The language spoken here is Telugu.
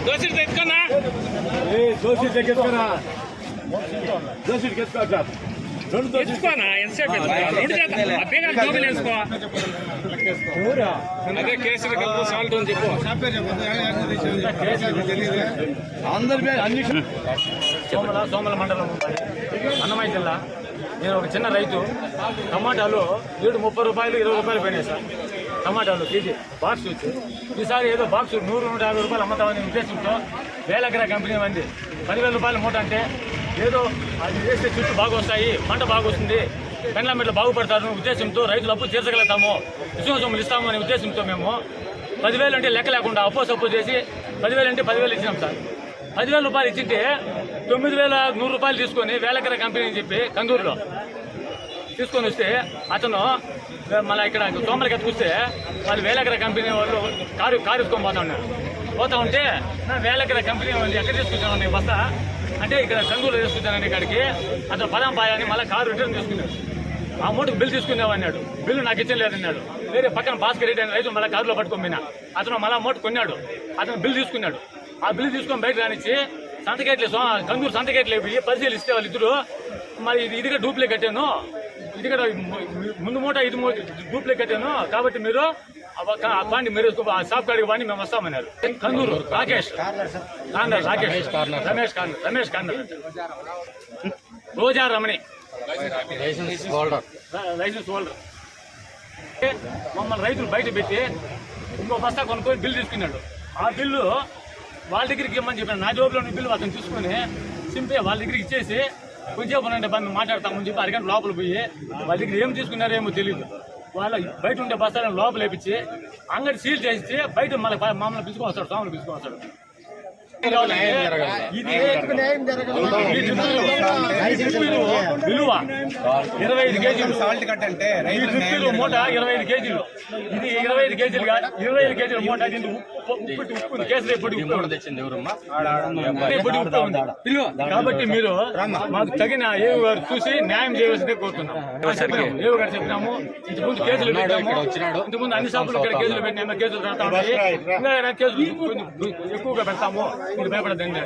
దోశ తెచ్చుకున్నా దోశ తెచ్చుకున్నా దోశ తెచ్చుకోవచ్చా తెచ్చుకోనా ఎంతసేపు రెండు చేత అబ్బేగా గోగులు వేసుకో అదే కేసరి కలుపు సాల్ట్ అని చెప్పు అందరి అన్ని సోమల మండలం అన్నమయ్య జిల్లా. నేను ఒక చిన్న రైతు. టమాటాలు 30 రూపాయలు 20 రూపాయలు పోయినాయి సార్. టమాటాలు కేజీ బాక్స్ వచ్చి ఈసారి ఏదో బాక్స్ 100-150 రూపాయలు అమ్ముతామని ఉద్దేశంతో వేలగ్ర కంపెనీ మంది 10,000 రూపాయల మూట అంటే ఏదో అది వేస్తే చుట్టూ బాగా వస్తాయి, పంట బాగా వస్తుంది, పెండ్ల మీట్లు బాగుపడతారు ఉద్దేశంతో రైతులు అప్పు తీర్చగలుగుతాము, ఇసుక సొమ్ములు ఇస్తాము అనే ఉద్దేశంతో మేము 10,000 అంటే లెక్క లేకుండా అప్పు చేసి 10,000 అంటే 10,000 ఇచ్చినాం సార్. 10,000 రూపాయలు ఇచ్చింటే 9,100 రూపాయలు తీసుకొని వేలకర కంపెనీ అని చెప్పి కందూరులో తీసుకొని వస్తే అతను మళ్ళీ ఇక్కడ తోమలకి ఎత్తుకొస్తే వాళ్ళు వేలకర కంపెనీ వాళ్ళు కారు ఇసుకొని పోతా ఉంటే వేలకర కంపెనీ వాళ్ళు ఎక్కడ తీసుకొచ్చాను బస్తా అంటే ఇక్కడ కందూరులో తీసుకొచ్చానండి ఇక్కడికి. అతను పదాం పాయని మళ్ళీ కారు రిటర్న్ తీసుకున్నాడు. ఆ మూటకు బిల్లు తీసుకునేవా అన్నాడు. బిల్లు నాకు ఇచ్చలేదన్నాడు. వేరే పక్కన భాస్కర్ రెడ్డి అని రైతు మళ్ళీ కారులో పట్టుకోమినా అతను మళ్ళీ మూట కొన్నాడు. అతను బిల్లు తీసుకున్నాడు. ఆ బిల్లు తీసుకొని బయట రానిచ్చి సంతకేట్లు కందూరు సంతకేట్లు అయిపోయి పరిశీలిస్తే వాళ్ళు ఇద్దరు మరి ఇదిగా డూప్లికేట్ కట్టాను, ఇది కూడా ముందు మూట ఇది డూప్లికేట్ కట్టాను కాబట్టి మీరు బాండి మీరు షాప్ కాడికి బాండి మేము వస్తామన్నారు. కందూరు రమేష్ కార్నర్ రోజా రమణి లైసెన్స్ హోల్డర్. మమ్మల్ని రైతులు బయట పెట్టి ఇంకో బస్తా కొనుక్కొని బిల్లు తీసుకున్నాడు. ఆ బిల్లు వాళ్ళ దగ్గరికి ఇవ్వమని చెప్పాను. నా జోబులో బిల్లు అతను చూసుకొని సింపే వాళ్ళ దగ్గరికి ఇచ్చేసి కొంచెం మేము మాట్లాడతామని చెప్పి అరగంట లోపల పోయి వాళ్ళ దగ్గర ఏం తీసుకున్నారేమో తెలియదు. వాళ్ళ బయట ఉండే బస్తాలను లోపల వేపించి అంగడి సీల్ చేసి బయట మమ్మల్ని పిలుచుకొని వస్తాడు, స్వాములు పిలుచుకొని వస్తాడు. విలువ 25 కేజీలు సాల్ట్ కట్ అంటే మూట 25 కేజీలు. ఇది 25 కేజీలు 25 కేజీల మూట. ఉప్పు కేసరి పొడి కాబట్టి మీరు మాకు తగిన ఏవి గారు చూసి న్యాయం చేయవలసిందే కోరుతున్నాం. ఏవి గారు చెప్పినాము ఇంతకుముందు కేసులు పెట్టాము. ఇంతకుముందు అన్ని షాపులు ఇక్కడ కేసులు పెట్టినా కేసులు పెడతాము. ఇంకా కేసులు ఎక్కువగా పెడతాము. మీరు భయపడదండి.